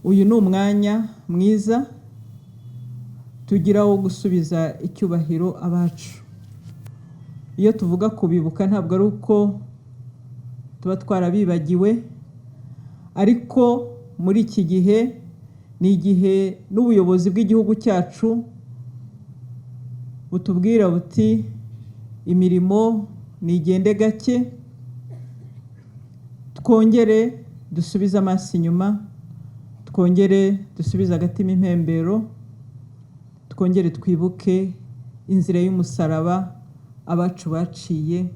uyu ni umwanya mwiza tugira wo gusubiza icyubahiro abacu. Iyo tuvuga kubibuka ntabwo ari uko tuba twarabibagiwe, ariko muri iki gihe ni igihe n'ubuyobozi bw'igihugu cyacu butubwira buti imirimo nigende gake, twongere dusubize amaso inyuma, twongere dusubize agatima impembero, twongere twibuke inzira y'umusaraba abacu baciye,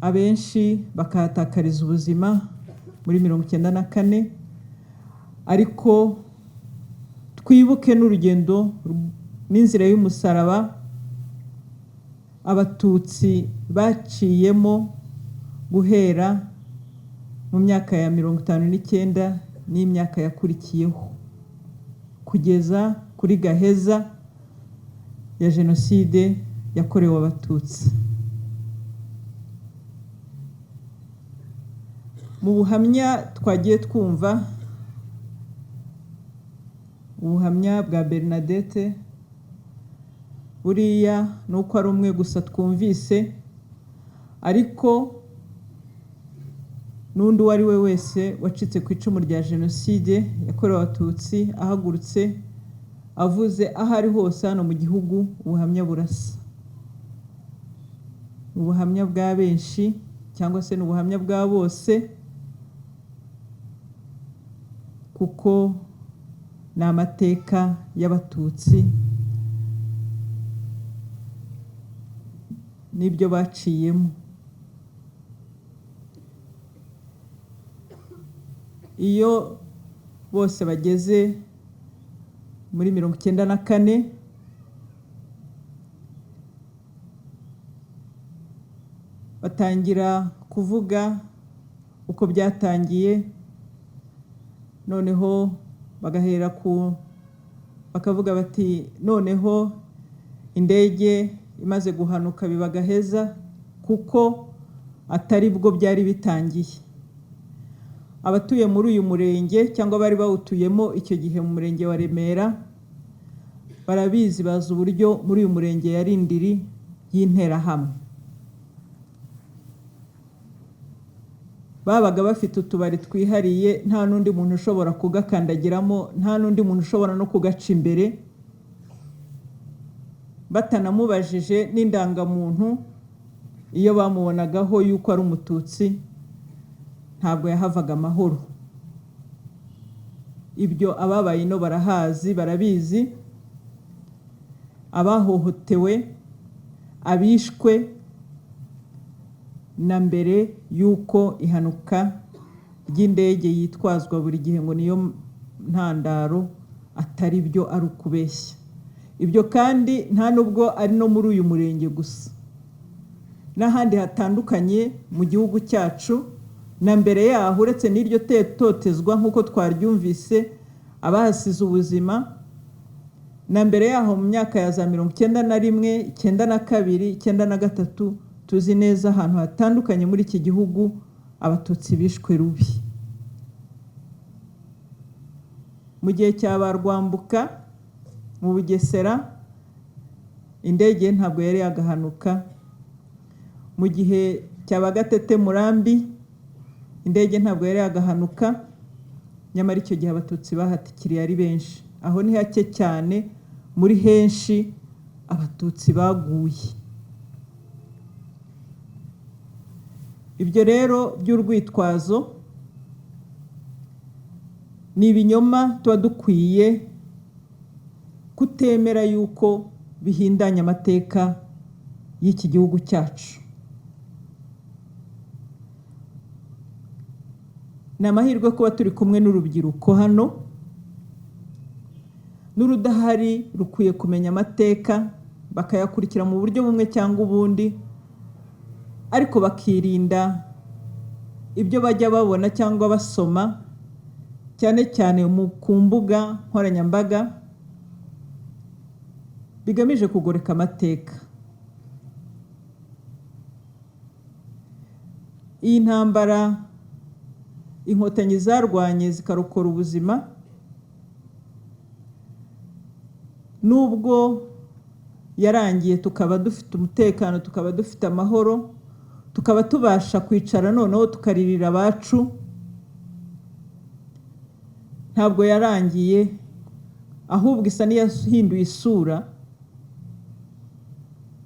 abenshi bakahatakariza ubuzima muri 1994, ariko twibuke n'urugendo n'inzira y'umusaraba abatutsi baciyemo guhera mu myaka ya 59 n'imyaka yakurikiyeho kugeza kuri gaheza ya jenoside yakorewe abatutsi. Mu buhamya twagiye twumva, ubuhamya bwa Bernadette buriya nuko ari umwe gusa twumvise, ariko n'undi uwo ari we wese wacitse ku icumu rya jenoside yakorewe abatutsi ahagurutse avuze aho ari hose hano mu gihugu, ubuhamya burasa. Ubuhamya bwa benshi cyangwa se n'ubuhamya bwa bose, kuko ni amateka y'abatutsi n'ibyo baciyemo. Iyo bose bageze muri 1994 batangira kuvuga uko byatangiye, noneho bagahera bakavuga bati noneho indege imaze guhanuka biba gaheza, kuko atari bwo byari bitangiye. Abatuye muri uyu murenge cyangwa bari bawutuyemo icyo gihe mu murenge wa Remera barabizi, bazi uburyo muri uyu murenge yari indiri y'interahamwe. Babaga bafite utubari twihariye, nta n'undi muntu ushobora kugakandagiramo, nta n'undi muntu ushobora no kugaca imbere, batanamubajije n'indangamuntu. Iyo bamubonagaho yuko ari umututsi ntabwo yahavaga amahoro. Ibyo ababaye ino barahazi, barabizi. Abahohotewe, abishwe na mbere yuko ihanuka ry'indege yitwazwa buri gihe ngo niyo ntandaro, atari byo, ari ukubeshya. Ibyo kandi nta nubwo ari no muri uyu murenge gusa, n'ahandi hatandukanye mu gihugu cyacu. Na mbere yaho, uretse n'iryo totezwa nk'uko twaryumvise, abahasize ubuzima, na mbere yaho mu myaka ya za 1991, 92, 93, tuzi neza ahantu hatandukanye muri iki gihugu abatutsi bishwe rubi. Mu gihe cya Rwambuka mu Bugesera, indege ntabwo yari yagahanuka. Mu gihe cya Gatete Murambi, indege ntabwo yari yagahanuka, nyamara icyo gihe abatutsi bahatikiriye ari benshi. Aho ni hake cyane muri henshi abatutsi baguye. Ibyo rero by'urwitwazo ni ibinyoma tuba dukwiye kutemera yuko bihindanya amateka y'iki gihugu cyacu. Ni amahirwe kuba turi kumwe n'urubyiruko hano, n'urudahari rukwiye kumenya amateka bakayakurikira mu buryo bumwe cyangwa ubundi, ariko bakirinda ibyo bajya babona cyangwa basoma, cyane cyane ku mbuga nkoranyambaga, bigamije kugoreka amateka. Iyi ntambara inkotanyi zarwanye zikarokora ubuzima, nubwo yarangiye tukaba dufite umutekano, tukaba dufite amahoro, tukaba tubasha kwicara noneho tukaririra abacu, ntabwo yarangiye, ahubwo isa n'iyahinduye isura.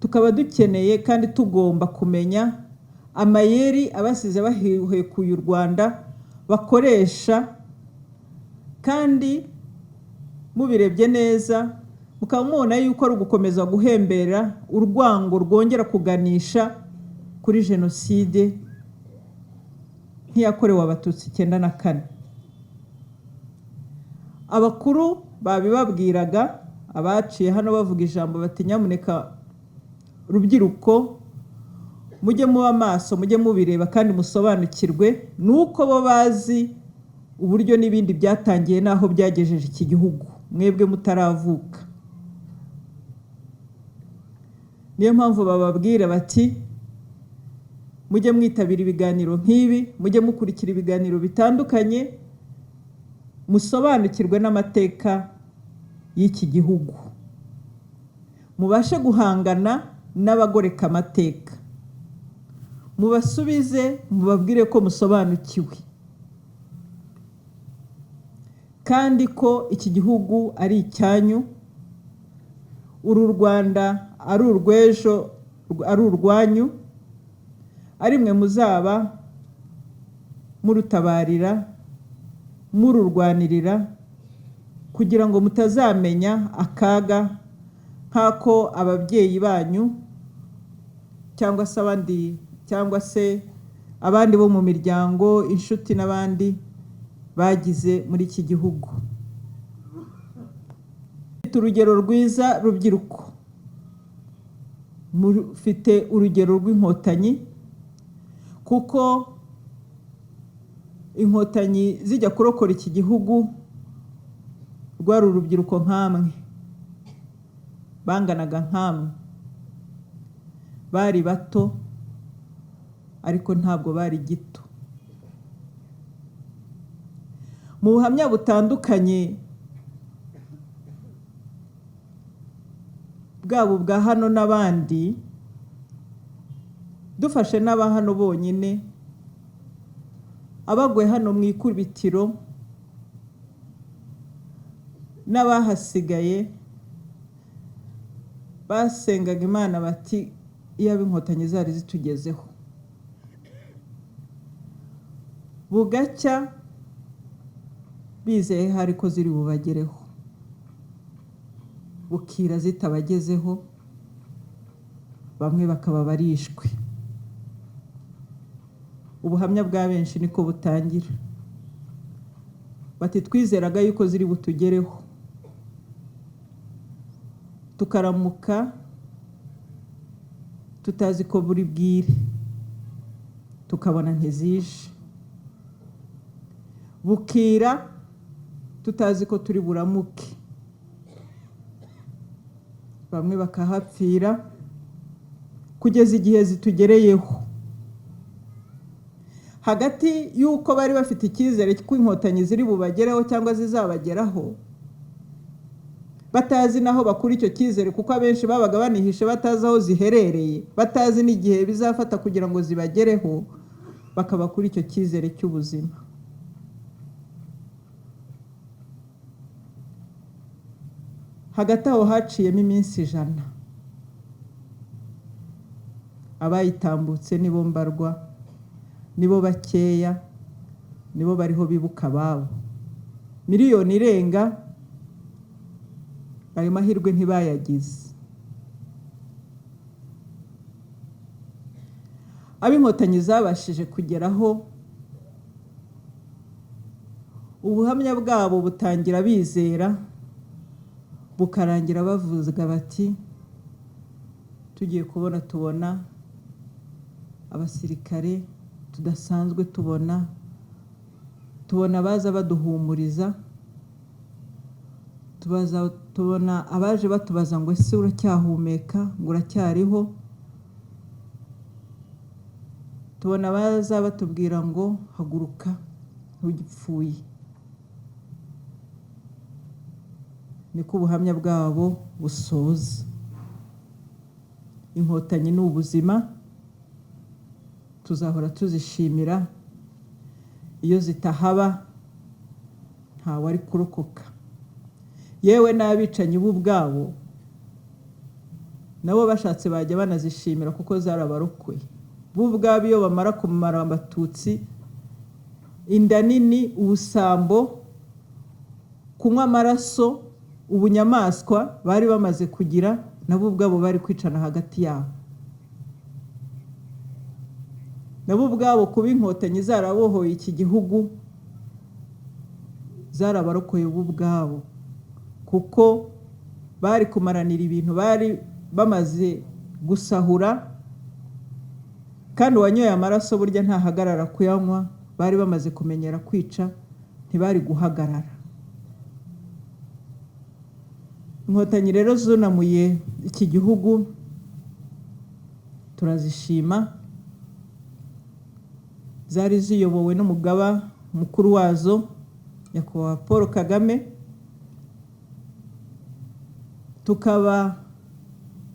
Tukaba dukeneye kandi tugomba kumenya amayeri abasize bahekuye u Rwanda bakoresha, kandi mubirebye neza mukaba mubona yuko ari ugukomeza guhembera urwango rwongera kuganisha kuri jenoside nk'iyakorewe Abatutsi 94. Abakuru babibabwiraga, abaciye hano bavuga ijambo bati nyamuneka rubyiruko mujye muba amaso, mujye mubireba kandi musobanukirwe, nuko bo bazi uburyo n'ibindi byatangiye naho byagejeje iki gihugu, mwebwe mutaravuka. Niyo mpamvu bababwira bati mujye mwitabira ibiganiro nk'ibi, mujye mukurikira ibiganiro bitandukanye, musobanukirwe n'amateka y'iki gihugu, mubashe guhangana n'abagoreka amateka, mubasubize, mubabwire ko musobanukiwe kandi ko iki gihugu ari icyanyu, uru Rwanda ari urw'ejo, ari urwanyu, ari mwe muzaba murutabarira, mururwanirira, kugira ngo mutazamenya akaga nk'ako ababyeyi banyu cyangwa se abandi bo mu miryango, inshuti n'abandi bagize muri iki gihugu. Urugero rwiza rubyiruko, mufite urugero rw'inkotanyi, kuko inkotanyi zijya kurokora iki gihugu rwari urubyiruko nk'amwe, banganaga nk'amwe, bari bato ariko ntabwo bari gito. Mu buhamya butandukanye bwabo bwa hano n'abandi, dufashe n'aba hano bonyine, abagwe hano mu ikubitiro n'abahasigaye basengaga Imana bati iyaba inkotanyi zari zitugezeho, bugacya bizeye hari ko ziri bubagereho, bukira zitabagezeho, bamwe bakaba barishwe. Ubuhamya bwa benshi niko butangira, bati twizeraga yuko ziri butugereho, tukaramuka tutazi ko buri bwire, tukabona ntizije, bukira tutazi ko turi buramuke, bamwe bakahapfira kugeza igihe zitugereyeho. Hagati y'uko bari bafite icyizere ko inkotanyi ziri bubagereho cyangwa zizabageraho, batazi naho bakura icyo cyizere, kuko abenshi babaga banihishe batazi aho ziherereye, batazi n'igihe bizafata kugira ngo zibagereho, bakaba kuri icyo cyizere cy'ubuzima. Hagati aho haciyemo iminsi 100, abayitambutse nibo mbarwa, nibo bakeya, nibo bariho bibuka ababo. Miliyoni irenga ayo mahirwe ntibayagize. Ab'inkotanyi zabashije kugeraho, ubuhamya bwabo butangira bizera, bukarangira bavuga bati tugiye tubona abasirikare tudasanzwe, tubona baza baduhumuriza, tubona abaje batubaza ngo ese uracyahumeka, ngo uracyariho, tubona baza batubwira ngo haguruka ntugipfuye. Niko ubuhamya bwabo busoza. Inkotanyi ni ubuzima, tuzahora tuzishimira. Iyo zitahaba ntawe ari kurokoka. Yewe n'abicanyi bo ubwabo nabo bashatse bajya banazishimira kuko zarabarokoye. Bo ubwabo iyo bamara kumara abatutsi, inda nini, ubusambo, kunywa amaraso, ubunyamaswa bari bamaze kugira, nabo ubwabo bari kwicana hagati yabo. Nabo ubwabo kuba inkotanyi zarabohoye iki gihugu, zarabarokoye bo ubwabo, kuko bari kumaranira ibintu bari bamaze gusahura, kandi uwanyoye amaraso burya ntahagarara kuyanywa. Bari bamaze kumenyera kwica, ntibari guhagarara. Inkotanyi rero zunamuye iki gihugu, turazishima. Zari ziyobowe n'umugaba mukuru wazo nyakubahwa Paul Kagame. Tukaba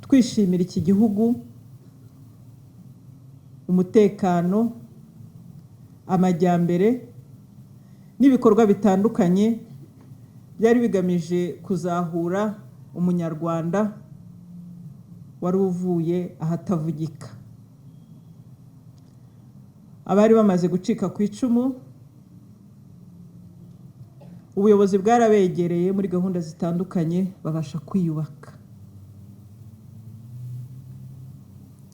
twishimira iki gihugu, umutekano, amajyambere n'ibikorwa bitandukanye byari bigamije kuzahura umunyarwanda wari uvuye ahatavugika. Abari bamaze gucika ku icumu, ubuyobozi bwarabegereye muri gahunda zitandukanye, babasha kwiyubaka.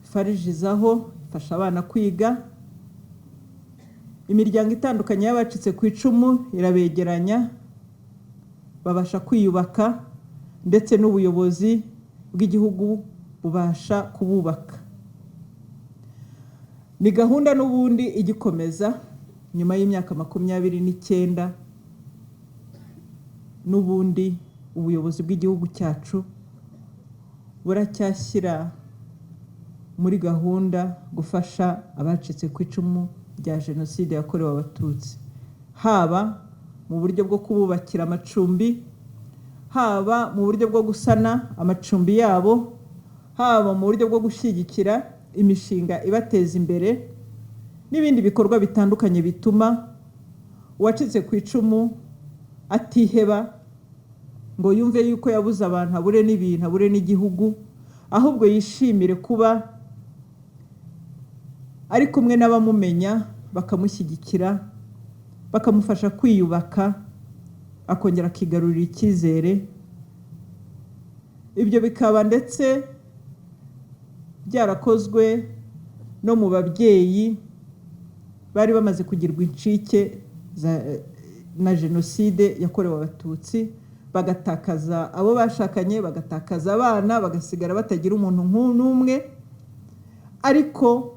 Farijizaho ifasha abana kwiga. Imiryango itandukanye y'abacitse ku icumu irabegeranya, babasha kwiyubaka, ndetse n'ubuyobozi bw'igihugu bubasha kububaka. Ni gahunda n'ubundi igikomeza nyuma y'imyaka 29. N'ubundi ubuyobozi bw'igihugu cyacu buracyashyira muri gahunda gufasha abacitse ku icumu rya Jenoside yakorewe Abatutsi, haba mu buryo bwo kububakira amacumbi, haba mu buryo bwo gusana amacumbi yabo, haba mu buryo bwo gushyigikira imishinga ibateza imbere, n'ibindi bikorwa bitandukanye bituma uwacitse ku icumu atiheba ngo yumve yuko yabuze abantu, abure n'ibintu, abure n'igihugu, ahubwo yishimire kuba ari kumwe n'abamumenya, bakamushyigikira, bakamufasha kwiyubaka, akongera akigarurira icyizere. Ibyo bikaba ndetse byarakozwe no mu babyeyi bari bamaze kugirwa incike na Jenoside yakorewe Abatutsi, bagatakaza abo bashakanye, bagatakaza abana, bagasigara batagira umuntu n'umwe. Ariko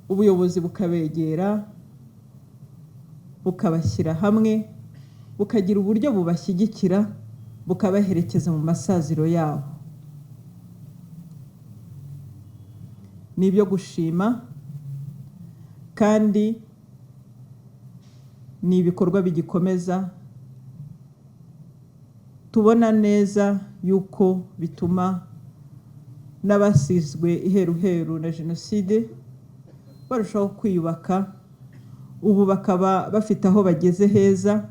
ubuyobozi bukabegera, bukabashyira hamwe, bukagira uburyo bubashyigikira, bukabaherekeza mu masaziro yabo. Ni ibyo gushima, kandi ni ibikorwa bigikomeza. Tubona neza yuko bituma n'abasizwe iheruheru na Jenoside barushaho kwiyubaka. Ubu bakaba bafite aho bageze heza,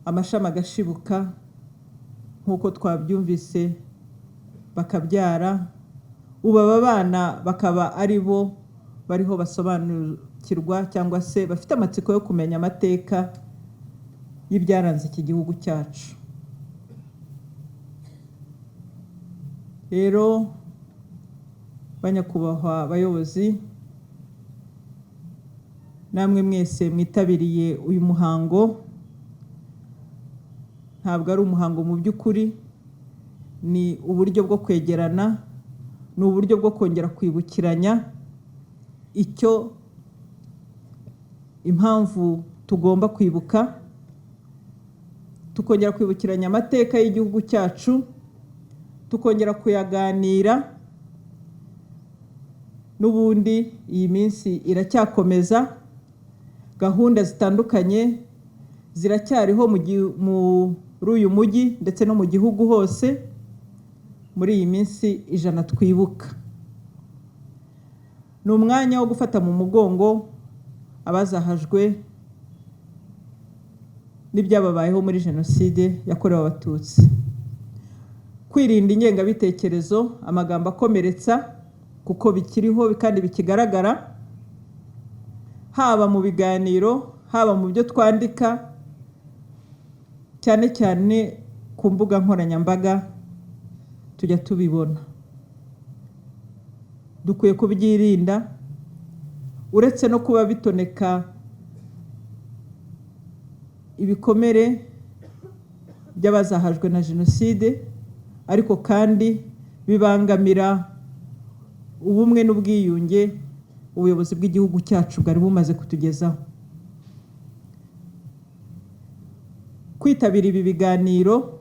amashami agashibuka nk'uko twabyumvise, bakabyara. Ubu aba bana bakaba ari bo bariho basobanukirwa cyangwa se bafite amatsiko yo kumenya amateka y'ibyaranze iki gihugu cyacu. Rero banyakubahwa abayobozi, namwe mwese mwitabiriye uyu muhango, ntabwo ari umuhango mu by'ukuri, ni uburyo bwo kwegerana, ni uburyo bwo kongera kwibukiranya icyo impamvu tugomba kwibuka, tukongera kwibukiranya amateka y'igihugu cyacu, tukongera kuyaganira, n'ubundi iyi minsi iracyakomeza, gahunda zitandukanye ziracyariho muri uyu mujyi ndetse no mu gihugu hose muri iyi minsi 100 twibuka. Ni umwanya wo gufata mu mugongo abazahajwe n'ibyababayeho muri Jenoside yakorewe Abatutsi, kwirinda ingengabitekerezo, amagambo akomeretsa kuko bikiriho kandi bikigaragara, haba mu biganiro, haba mu byo twandika, cyane cyane ku mbuga nkoranyambaga tujya tubibona. Dukwiye kubyirinda, uretse no kuba bitoneka ibikomere by'abazahajwe na Jenoside, ariko kandi bibangamira ubumwe n'ubwiyunge ubuyobozi bw'igihugu cyacu bwari bumaze kutugezaho. Kwitabira ibi biganiro,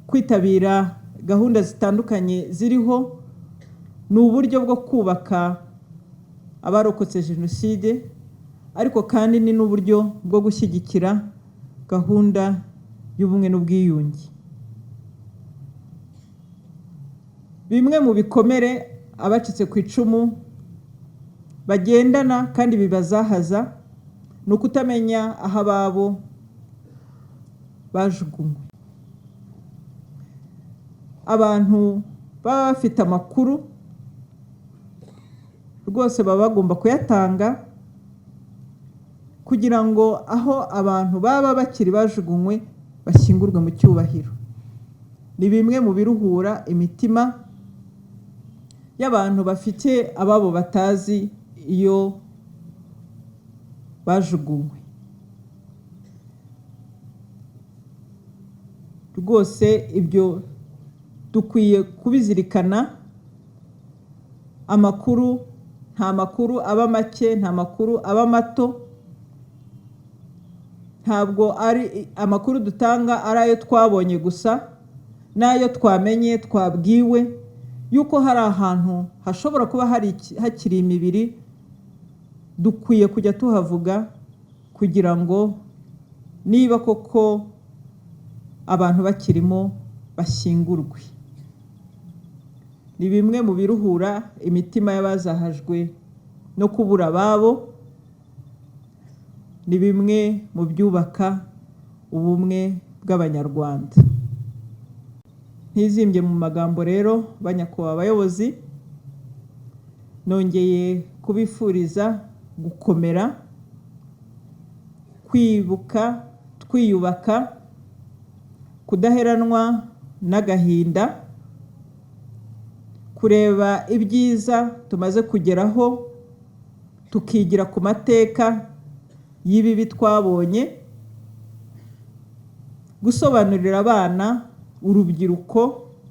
kwitabira gahunda zitandukanye ziriho, ni uburyo bwo kubaka abarokotse Jenoside, ariko kandi ni n'uburyo bwo gushyigikira gahunda y'ubumwe n'ubwiyunge. Bimwe mu bikomere abacitse ku icumu bagendana kandi bibazahaza ni ukutamenya aho ababo bajugunywe. Abantu baba bafite amakuru rwose baba bagomba kuyatanga kugira ngo aho abantu baba bakiri bajugunywe bashyingurwe mu cyubahiro. Ni bimwe mu biruhura imitima y'abantu bafite ababo batazi iyo bajugunywe. Rwose ibyo dukwiye kubizirikana. Amakuru, nta makuru aba make, nta makuru aba mato. Ntabwo ari amakuru dutanga ari ayo twabonye gusa, n'ayo twamenye, twabwiwe yuko hari ahantu hashobora kuba hakiri imibiri. Dukwiye kujya tuhavuga kugira ngo niba koko abantu bakirimo bashyingurwe. Ni bimwe mu biruhura imitima y'abazahajwe no kubura ababo, ni bimwe mu byubaka ubumwe bw'Abanyarwanda. Ntizimbye mu magambo rero, banyakubahwa abayobozi, nongeye kubifuriza gukomera, kwibuka, twiyubaka, kudaheranwa n'agahinda, kureba ibyiza tumaze kugeraho, tukigira ku mateka y'ibibi twabonye, gusobanurira abana, urubyiruko,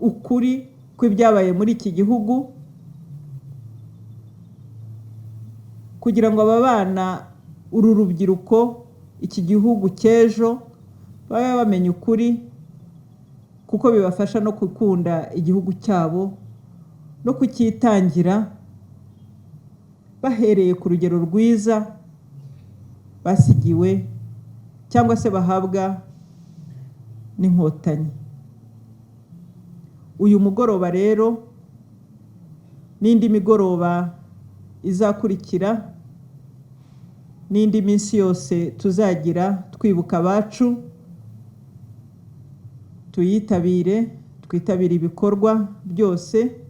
ukuri kw'ibyabaye muri iki gihugu, kugira ngo aba bana, uru rubyiruko, iki gihugu cy'ejo babe bamenya ukuri, kuko bibafasha no gukunda igihugu cyabo no kucyitangira bahereye ku rugero rwiza basigiwe cyangwa se bahabwa n'inkotanyi. Uyu mugoroba rero n'indi migoroba izakurikira n'indi minsi yose tuzagira twibuka abacu, tuyitabire, twitabire ibikorwa byose